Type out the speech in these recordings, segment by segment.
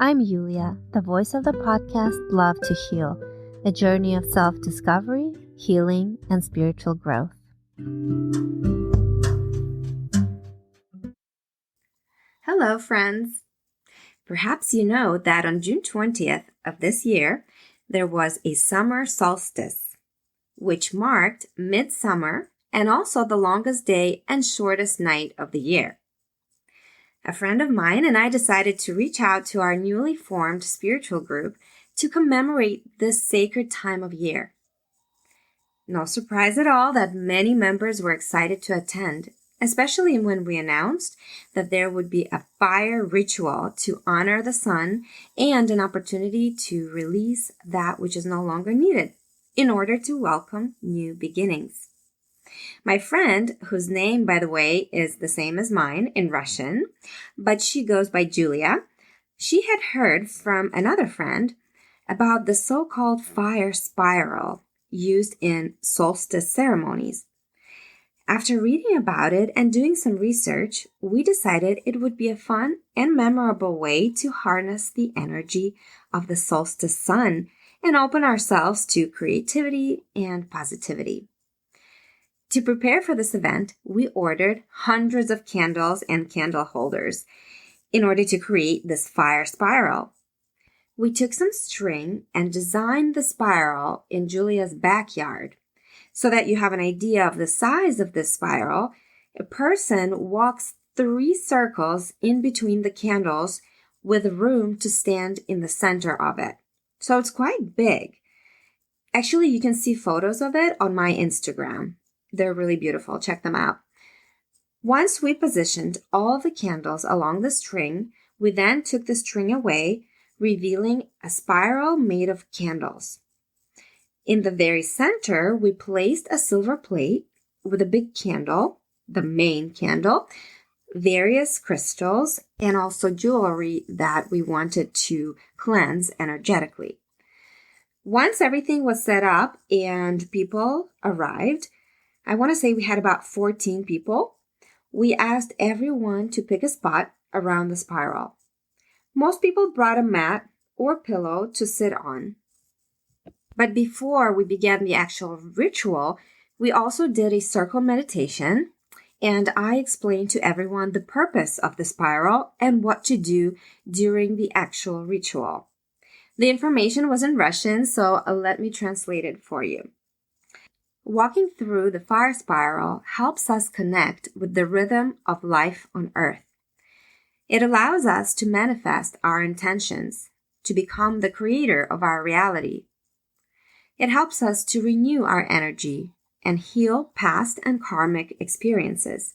I'm Yulia, the voice of the podcast Love to Heal, a journey of self-discovery, healing, and spiritual growth. Hello, friends. Perhaps you know that on June 20th of this year, there was a summer solstice, which marked midsummer and also the longest day and shortest night of the year. A friend of mine and I decided to reach out to our newly formed spiritual group to commemorate this sacred time of year. No surprise at all that many members were excited to attend, especially when we announced that there would be a fire ritual to honor the sun and an opportunity to release that which is no longer needed in order to welcome new beginnings. My friend, whose name, by the way, is the same as mine in Russian, but she goes by Julia, she had heard from another friend about the so-called fire spiral used in solstice ceremonies. After reading about it and doing some research, we decided it would be a fun and memorable way to harness the energy of the solstice sun and open ourselves to creativity and positivity. To prepare for this event, we ordered hundreds of candles and candle holders in order to create this fire spiral. We took some string and designed the spiral in Julia's backyard. So that you have an idea of the size of this spiral, a person walks 3 circles in between the candles with room to stand in the center of it. So it's quite big. Actually, you can see photos of it on my Instagram. They're really beautiful. Check them out. Once we positioned all of the candles along the string, we then took the string away, revealing a spiral made of candles. In the very center, we placed a silver plate with a big candle, the main candle, various crystals, and also jewelry that we wanted to cleanse energetically. Once everything was set up and people arrived, I want to say we had about 14 people. We asked everyone to pick a spot around the spiral. Most people brought a mat or pillow to sit on. But before we began the actual ritual, we also did a circle meditation, and I explained to everyone the purpose of the spiral and what to do during the actual ritual. The information was in Russian, so let me translate it for you. Walking through the fire spiral helps us connect with the rhythm of life on Earth. It allows us to manifest our intentions, to become the creator of our reality. It helps us to renew our energy and heal past and karmic experiences.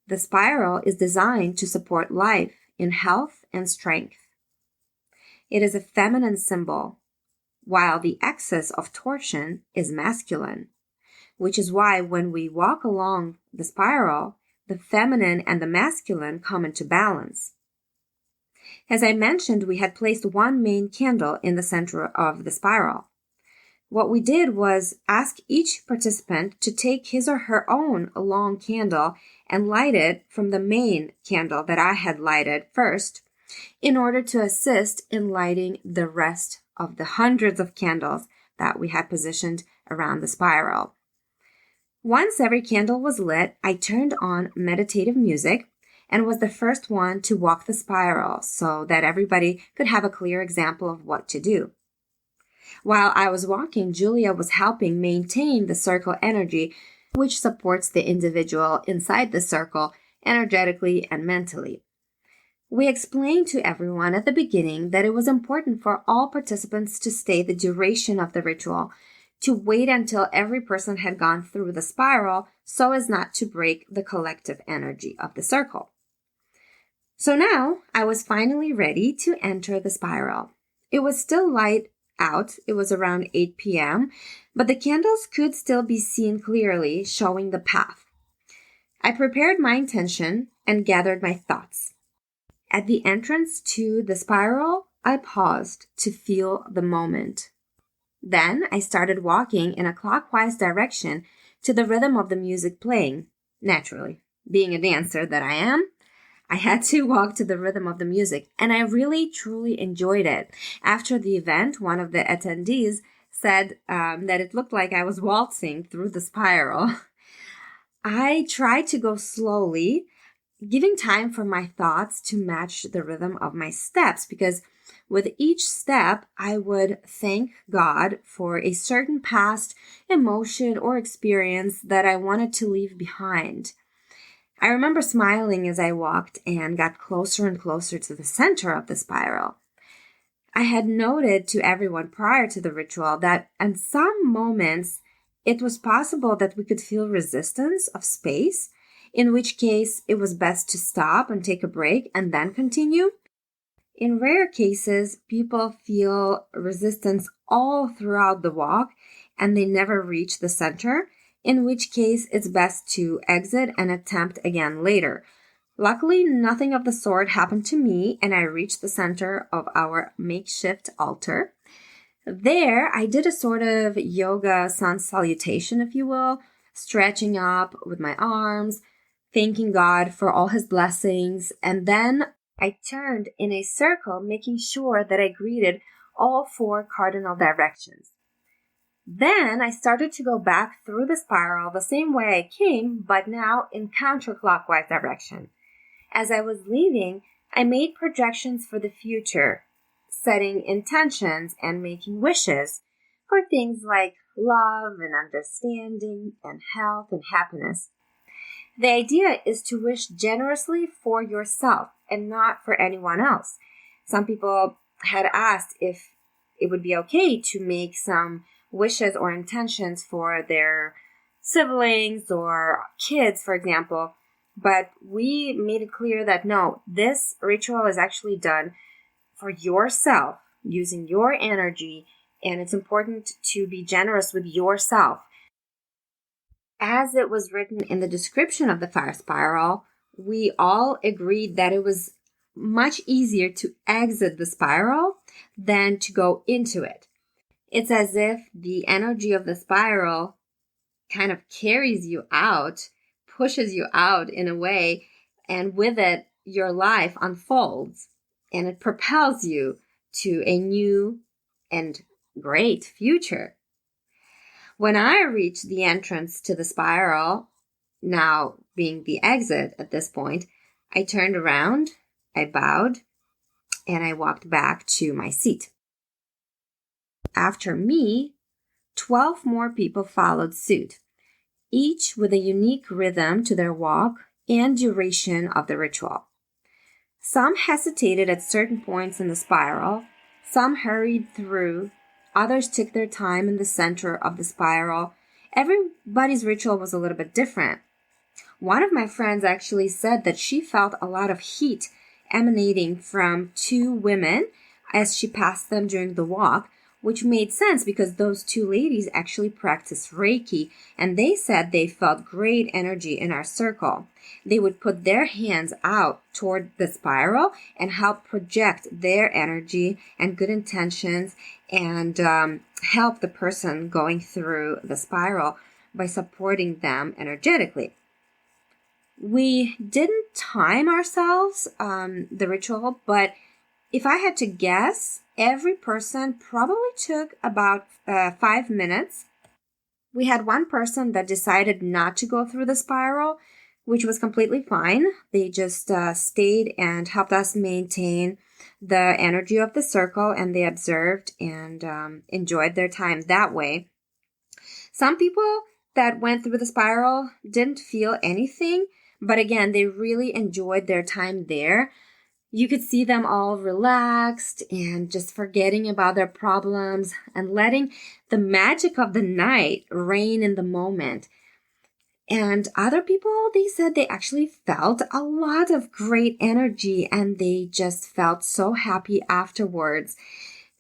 The spiral is designed to support life in health and strength. It is a feminine symbol, while the axis of torsion is masculine, which is why when we walk along the spiral, the feminine and the masculine come into balance. As I mentioned, we had placed one main candle in the center of the spiral. What we did was ask each participant to take his or her own long candle and light it from the main candle that I had lighted first in order to assist in lighting the rest of the hundreds of candles that we had positioned around the spiral. Once every candle was lit, I turned on meditative music and was the first one to walk the spiral so that everybody could have a clear example of what to do. While I was walking, Julia was helping maintain the circle energy, which supports the individual inside the circle energetically and mentally. We explained to everyone at the beginning that it was important for all participants to stay the duration of the ritual, to wait until every person had gone through the spiral so as not to break the collective energy of the circle. So now I was finally ready to enter the spiral. It was still light out. It was around 8 p.m., but the candles could still be seen clearly, showing the path. I prepared my intention and gathered my thoughts. At the entrance to the spiral, I paused to feel the moment. Then I started walking in a clockwise direction to the rhythm of the music playing. Naturally, being a dancer that I am, I had to walk to the rhythm of the music, and I really, truly enjoyed it. After the event, one of the attendees said that it looked like I was waltzing through the spiral. I tried to go slowly, giving time for my thoughts to match the rhythm of my steps, because with each step, I would thank God for a certain past emotion or experience that I wanted to leave behind. I remember smiling as I walked and got closer and closer to the center of the spiral. I had noted to everyone prior to the ritual that in some moments it was possible that we could feel resistance of space, in which case it was best to stop and take a break and then continue. In rare cases, people feel resistance all throughout the walk and they never reach the center, in which case it's best to exit and attempt again later. Luckily, nothing of the sort happened to me, and I reached the center of our makeshift altar. There, I did a sort of yoga sun salutation, if you will, stretching up with my arms, thanking God for all his blessings, and then I turned in a circle, making sure that I greeted all four cardinal directions. Then I started to go back through the spiral the same way I came, but now in counterclockwise direction. As I was leaving, I made projections for the future, setting intentions and making wishes for things like love and understanding and health and happiness. The idea is to wish generously for yourself and not for anyone else. Some people had asked if it would be okay to make some wishes or intentions for their siblings or kids, for example. But we made it clear that no, this ritual is actually done for yourself, using your energy, and it's important to be generous with yourself. As it was written in the description of the fire spiral, we all agreed that it was much easier to exit the spiral than to go into it. It's as if the energy of the spiral kind of carries you out, pushes you out in a way, and with it, your life unfolds and it propels you to a new and great future. When I reached the entrance to the spiral, now being the exit at this point, I turned around, I bowed, and I walked back to my seat. After me, 12 more people followed suit, each with a unique rhythm to their walk and duration of the ritual. Some hesitated at certain points in the spiral, some hurried through, others took their time in the center of the spiral. Everybody's ritual was a little bit different. One of my friends actually said that she felt a lot of heat emanating from two women as she passed them during the walk, which made sense because those two ladies actually practice Reiki, and they said they felt great energy in our circle. They would put their hands out toward the spiral and help project their energy and good intentions and help the person going through the spiral by supporting them energetically. We didn't time ourselves, the ritual, but if I had to guess, every person probably took about 5 minutes. We had one person that decided not to go through the spiral, which was completely fine. They just stayed and helped us maintain the energy of the circle, and they observed and enjoyed their time that way. Some people that went through the spiral didn't feel anything, but again, they really enjoyed their time there. You could see them all relaxed and just forgetting about their problems and letting the magic of the night reign in the moment. And other people, they said they actually felt a lot of great energy and they just felt so happy afterwards.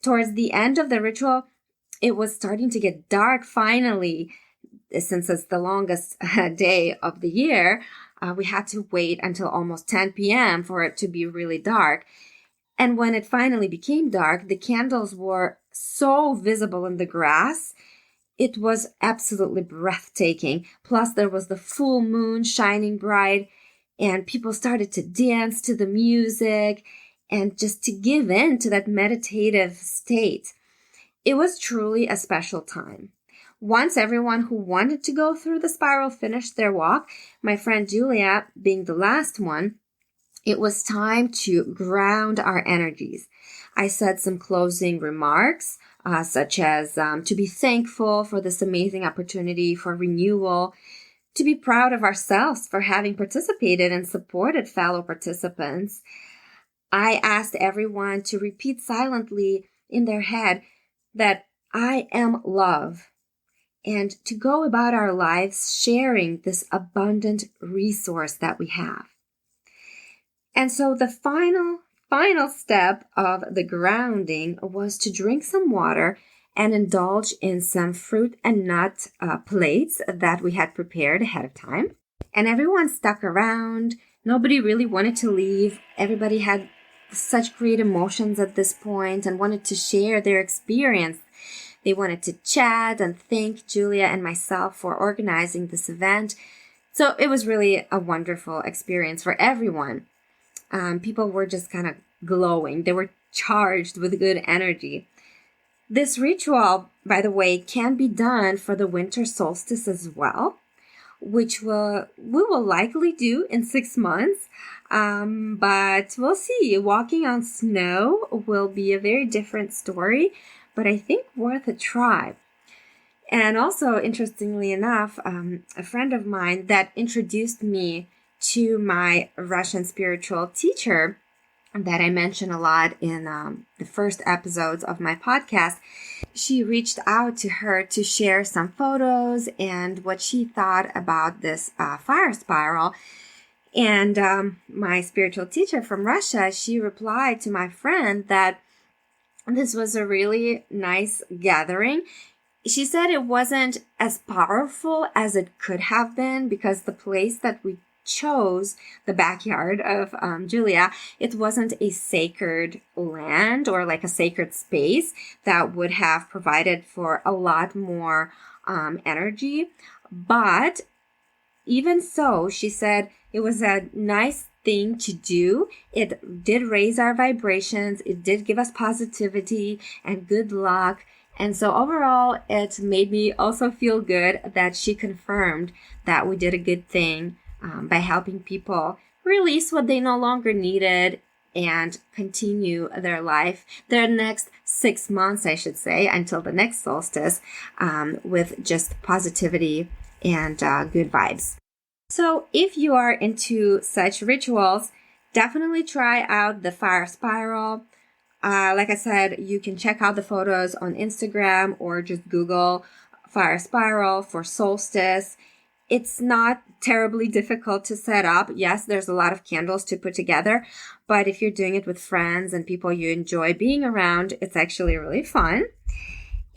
Towards the end of the ritual, it was starting to get dark finally. Since it's the longest day of the year, we had to wait until almost 10 p.m. for it to be really dark. And when it finally became dark, the candles were so visible in the grass. It was absolutely breathtaking. Plus, there was the full moon shining bright. and people started to dance to the music and just to give in to that meditative state. It was truly a special time. Once everyone who wanted to go through the spiral finished their walk, my friend Julia being the last one, it was time to ground our energies. I said some closing remarks, such as to be thankful for this amazing opportunity for renewal, to be proud of ourselves for having participated and supported fellow participants. I asked everyone to repeat silently in their head that I am love, and to go about our lives sharing this abundant resource that we have. And so the final step of the grounding was to drink some water and indulge in some fruit and nut plates that we had prepared ahead of time. And everyone stuck around. Nobody really wanted to leave. Everybody had such great emotions at this point and wanted to share their experience. They wanted to chat and thank Julia and myself for organizing this event. So it was really a wonderful experience for everyone. People were just kind of glowing. They were charged with good energy. This ritual, by the way, can be done for the winter solstice as well, which we will likely do in 6 months. But we'll see. Walking on snow will be a very different story, but I think worth a try. And also, interestingly enough, a friend of mine that introduced me to my Russian spiritual teacher that I mention a lot in the first episodes of my podcast, she reached out to her to share some photos and what she thought about this fire spiral. And my spiritual teacher from Russia, she replied to my friend that this was a really nice gathering. She said it wasn't as powerful as it could have been because the place that we chose, the backyard of Julia, it wasn't a sacred land or like a sacred space that would have provided for a lot more energy. But even so, she said it was a nice thing to do. It did raise our vibrations. It did give us positivity and good luck. And so overall, it made me also feel good that she confirmed that we did a good thing by helping people release what they no longer needed and continue their life, their next 6 months, I should say, until the next solstice, with just positivity and good vibes. So if you are into such rituals, definitely try out the fire spiral. Like I said, you can check out the photos on Instagram or just Google fire spiral for solstice. It's not terribly difficult to set up. Yes, there's a lot of candles to put together, but if you're doing it with friends and people you enjoy being around, it's actually really fun.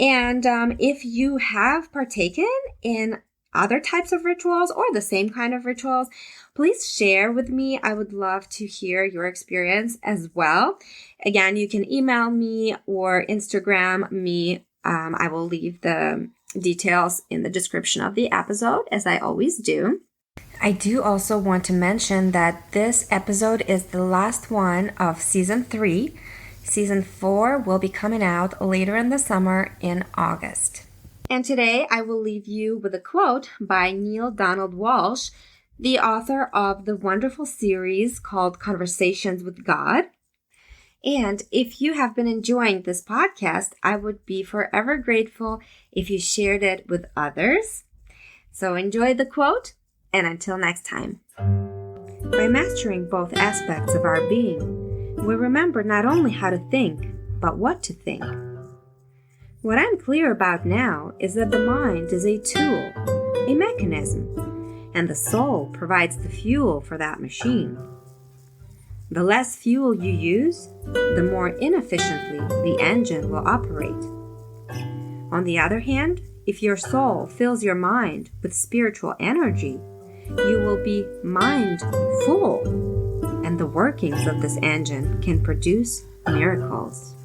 And if you have partaken in other types of rituals or the same kind of rituals, please share with me. I would love to hear your experience as well. Again, you can email me or Instagram me. I will leave the details in the description of the episode, as I always do. I do also want to mention that this episode is the last one of Season 3. Season 4 will be coming out later in the summer in August. And today I will leave you with a quote by Neil Donald Walsh, the author of the wonderful series called Conversations with God. And if you have been enjoying this podcast, I would be forever grateful if you shared it with others. So enjoy the quote, and until next time. By mastering both aspects of our being, we remember not only how to think, but what to think. What I'm clear about now is that the mind is a tool, a mechanism, and the soul provides the fuel for that machine. The less fuel you use, the more inefficiently the engine will operate. On the other hand, if your soul fills your mind with spiritual energy, you will be mindful, and the workings of this engine can produce miracles.